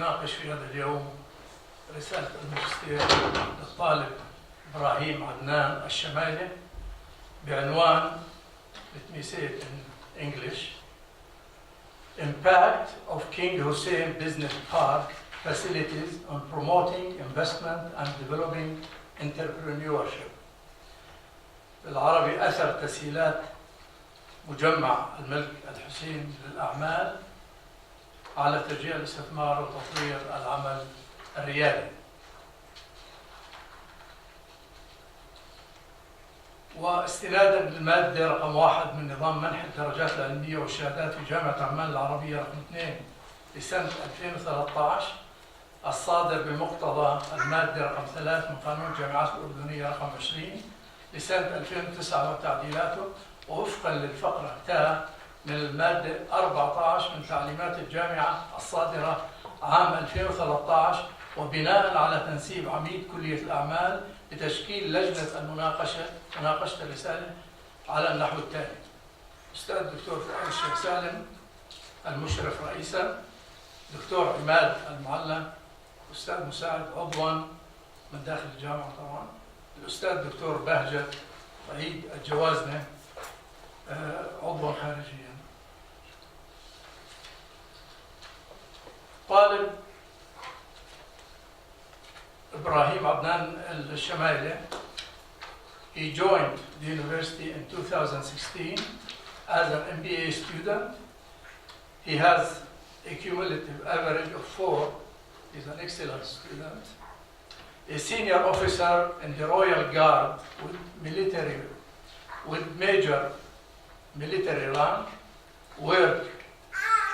نناقش في هذا اليوم رسالة الماجستير للطالب ابراهيم عدنان الشمايلة بعنوان let me say it in English Impact of King Hussein Business Park Facilities on Promoting Investment and Developing Entrepreneurship. بالعربي أثر تسهيلات مجمع الملك الحسين للأعمال على تشجيع الاستثمار وتطوير العمل الريادي. واستنادا للمادة رقم 1 من نظام منح الدرجات العلمية والشهادات في جامعة عمان العربية رقم 2 لسنة 2013 الصادر بمقتضى المادة رقم 3 من قانون الجامعات الأردنية رقم 20 لسنة 2009 وتعديلاته، ووفقا للفقرة تاء من المادة 14 من تعليمات الجامعة الصادرة عام 2013، وبناء على تنسيب عميد كلية الأعمال لتشكيل لجنة مناقشة الرسالة على النحو التالي: أستاذ دكتور فؤاد الشيخ سالم المشرف رئيسا، دكتور عماد المعلم أستاذ مساعد عضوا من داخل الجامعة طبعا، الأستاذ دكتور بهجت عيد الجوازنة عضوا خارجيا. طالب ابراهيم عدنان الشمايلة he joined the university in 2016 as an MBA student. He has a cumulative average of 4. He's an excellent student. A senior officer in the Royal Guard with major military rank, worked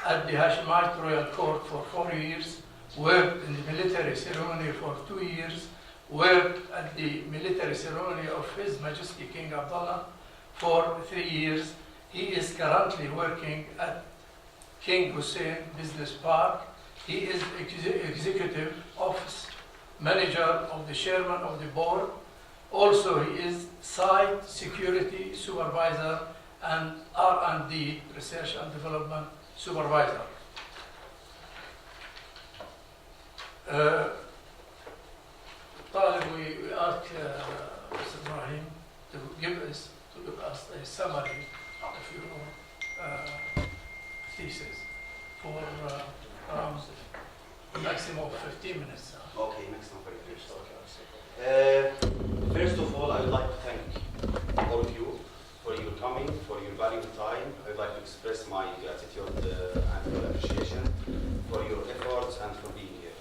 at the Hashemite Royal Court for 4 years, worked in the military ceremony for 2 years, worked at the military ceremony of His Majesty King Abdullah for 3 years. He is currently working at King Hussein Business Park. He is executive office manager of the chairman of the board. Also, he is site security supervisor and R&D, research and development supervisor. We ask Mr. Ibrahim to give us a summary of your thesis for around a maximum of 15 minutes. Okay, maximum 15 minutes. First of all, I would like to thank all of you for your coming, for your valuable time. I would like to express my gratitude and appreciation for your efforts and for being here.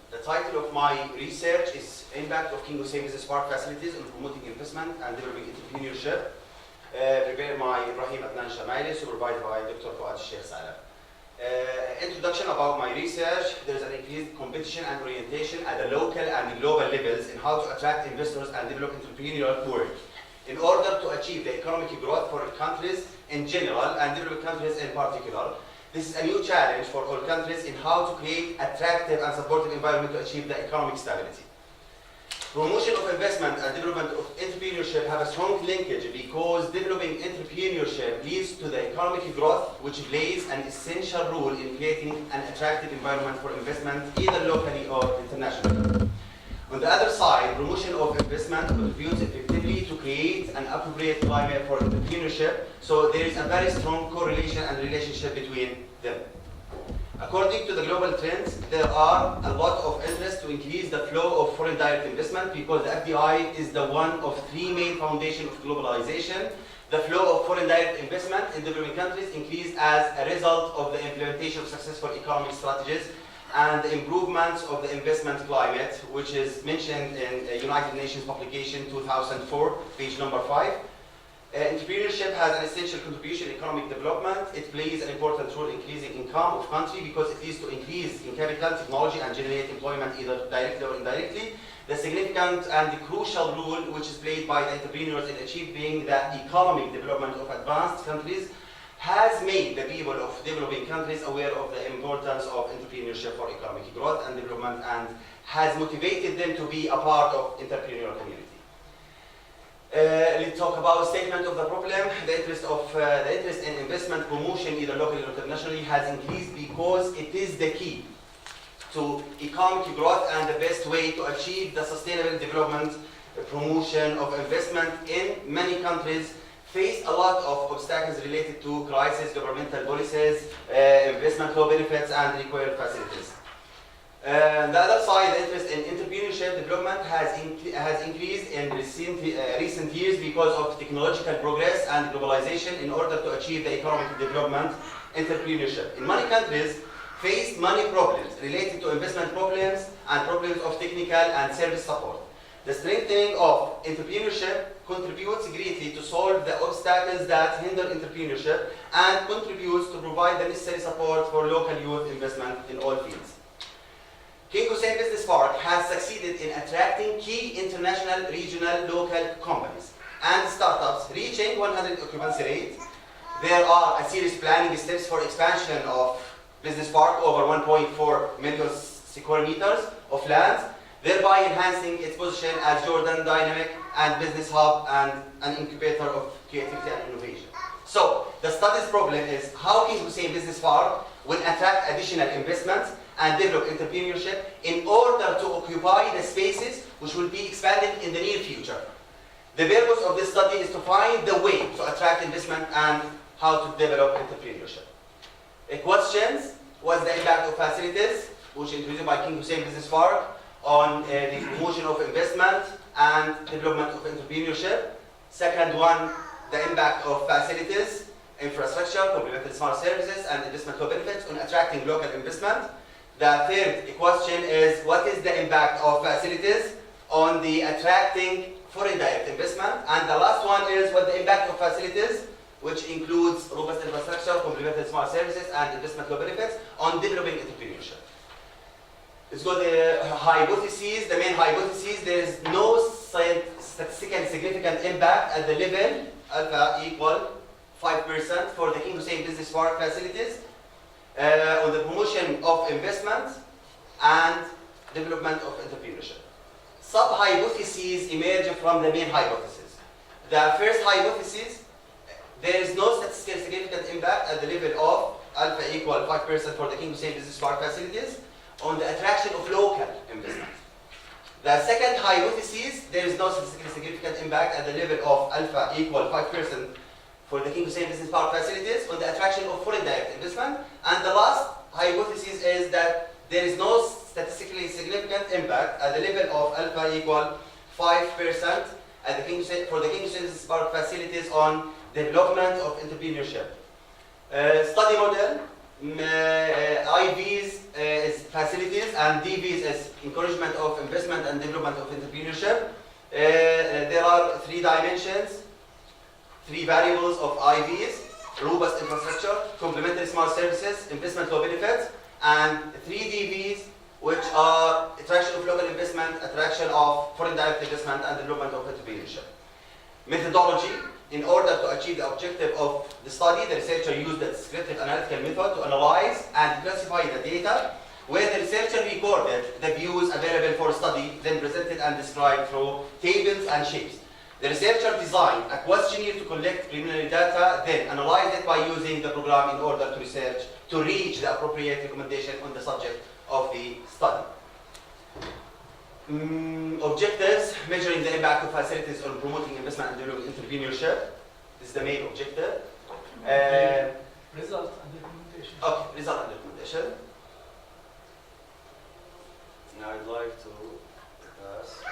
The title of my research is Impact of King Hussein Business Park Facilities on Promoting Investment and Developing Entrepreneurship, prepared by Ibrahim Adnan Shamaili, supervised by Dr. Fuad Sheikh Salam. Introduction about my research. There is an increased competition and orientation at the local and global levels in how to attract investors and develop entrepreneurial work in order to achieve the economic growth for countries in general and developing countries in particular. This is a new challenge for all countries in how to create attractive and supportive environment to achieve the economic stability. Promotion of investment and development of entrepreneurship have a strong linkage because developing entrepreneurship leads to the economic growth, which plays an essential role in creating an attractive environment for investment either locally or internationally. On the other side, promotion of investment contributes effectively to create an appropriate climate for entrepreneurship, so there is a very strong correlation and relationship between them. According to the global trends, there are a lot of interest to increase the flow of foreign direct investment because the FDI is the one of 3 main foundations of globalization. The flow of foreign direct investment in developing countries increased as a result of the implementation of successful economic strategies and the improvements of the investment climate, which is mentioned in United Nations publication 2004, page number 5. Entrepreneurship has an essential contribution in economic development. It plays an important role in increasing income of country because it leads to increase in capital, technology, and generate employment either directly or indirectly. The significant and the crucial role which is played by the entrepreneurs in achieving the economic development of advanced countries has made the people of developing countries aware of the importance of entrepreneurship for economic growth and development and has motivated them to be a part of entrepreneurial community. Let's talk about statement of the problem. The interest in investment promotion, either locally or internationally, has increased because it is the key to economic growth and the best way to achieve the sustainable development. Promotion of investment in many countries face a lot of obstacles related to crisis, governmental policies, investment law benefits, and required facilities. On the other side, the interest in entrepreneurship development has increased in recent years because of technological progress and globalization in order to achieve the economic development. Entrepreneurship in many countries faced many problems related to investment problems and problems of technical and service support. The strengthening of entrepreneurship contributes greatly to solve the obstacles that hinder entrepreneurship and contributes to provide the necessary support for local youth investment in all fields. King Hussein Business Park has succeeded in attracting key international, regional, local companies and startups reaching 100 occupancy rate. There are a serious planning steps for expansion of business park over 1.4 million square meters of land, thereby enhancing its position as Jordan dynamic and business hub and an incubator of creativity and innovation. So, the study's problem is how King Hussein Business Park will attract additional investments and develop entrepreneurship in order to occupy the spaces which will be expanded in the near future. The purpose of this study is to find the way to attract investment and how to develop entrepreneurship. Questions: what's the impact of facilities, which introduced by King Hussein Business Park, on the promotion of investment and development of entrepreneurship? Second one, the impact of facilities, infrastructure, complementary smart services, and investment law benefits on attracting local investment. The third question is, what is the impact of facilities on the attracting foreign direct investment? And the last one is, what the impact of facilities, which includes robust infrastructure, complementary smart services, and investment law benefits on developing entrepreneurship. Let's go to the hypotheses. The main hypothesis: there is no statistically significant impact at the level alpha equal 5% for the King Hussein Business Park facilities on the promotion of investment and development of entrepreneurship. Sub-hypotheses emerge from the main hypothesis. The first hypothesis: there is no statistically significant impact at the level of alpha equal 5% for the King Hussein Business Park facilities on the attraction of local investment. The second hypothesis: there is no statistically significant impact at the level of alpha equal 5% for the King Hussein Business Park facilities on the attraction of foreign direct investment. And the last hypothesis is that there is no statistically significant impact at the level of alpha equal 5% at for the King Hussein Business Park facilities on development of entrepreneurship. Study model: IVs is facilities and DVs is encouragement of investment and development of entrepreneurship. There are three dimensions, three variables of IVs: robust infrastructure, complementary smart services, investment law benefits, and three DVs, which are attraction of local investment, attraction of foreign direct investment, and development of entrepreneurship. Methodology: in order to achieve the objective of the study, the researcher used a descriptive analytical method to analyze and classify the data, where the researcher recorded the views available for study, then presented and described through tables and shapes. The researcher designed a questionnaire to collect preliminary data, then analyzed it by using the program in order to reach the appropriate recommendation on the subject of the study. Objectives: measuring the impact of facilities on promoting investment and developing entrepreneurship. This is the main objective. Result and implementation. Okay, result and implementation. Now I'd like to pass.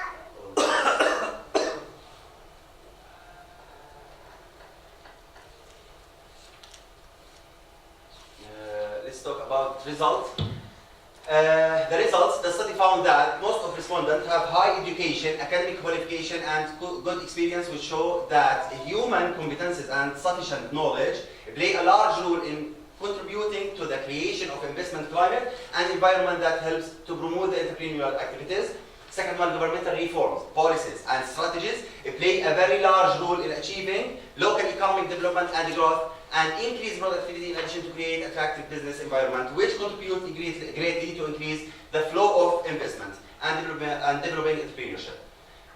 Let's talk about results. The results: the study found that most of respondents have high education, academic qualification, and good experience, which show that human competences and sufficient knowledge play a large role in contributing to the creation of investment climate and environment that helps to promote the entrepreneurial activities. Second one, governmental reforms, policies, and strategies play a very large role in achieving local economic development and growth, and increase productivity in addition to create attractive business environment, which contribute greatly to increase the flow of investment and developing entrepreneurship.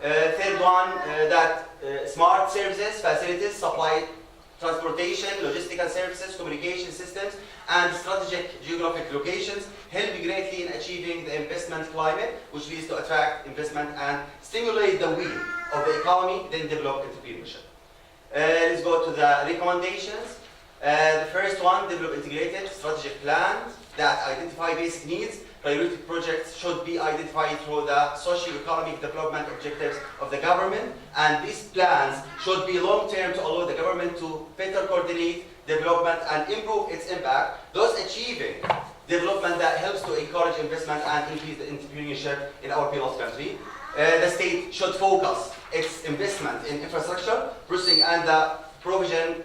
Third one, that smart services, facilities, supply, transportation, logistical services, communication systems, and strategic geographic locations help greatly in achieving the investment climate, which leads to attract investment and stimulate the wheel of the economy, then develop entrepreneurship. Let's go to the recommendations. The first one, develop integrated strategic plans that identify basic needs. Priority projects should be identified through the socio-economic development objectives of the government, and these plans should be long-term to allow the government to better coordinate development and improve its impact, thus achieving development that helps to encourage investment and increase the entrepreneurship in our people's country. The state should focus its investment in infrastructure, processing, and the provision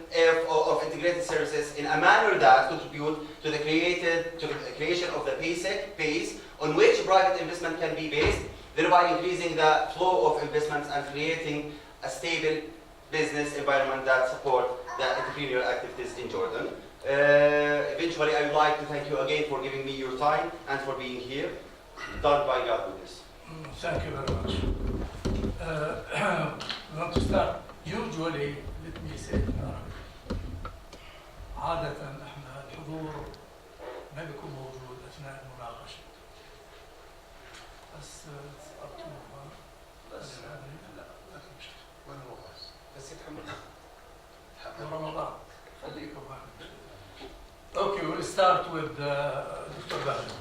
of integrated services in a manner that contribute to the creation of the basic base on which private investment can be based, thereby increasing the flow of investments and creating a stable business environment that support the entrepreneurial activities in Jordan. Eventually, I would like to thank you again for giving me your time and for being here. Done by God with this. Thank you very much. We want to start. Usually, let me say in Arabic. عادة احنا الحضور ما بيكون موجود أثناء المناقشة. بس أطلبها. بس لا وين هو بس يتحمل. رمضان خليكم هنا. Okay, we'll start with Dr. Bahri.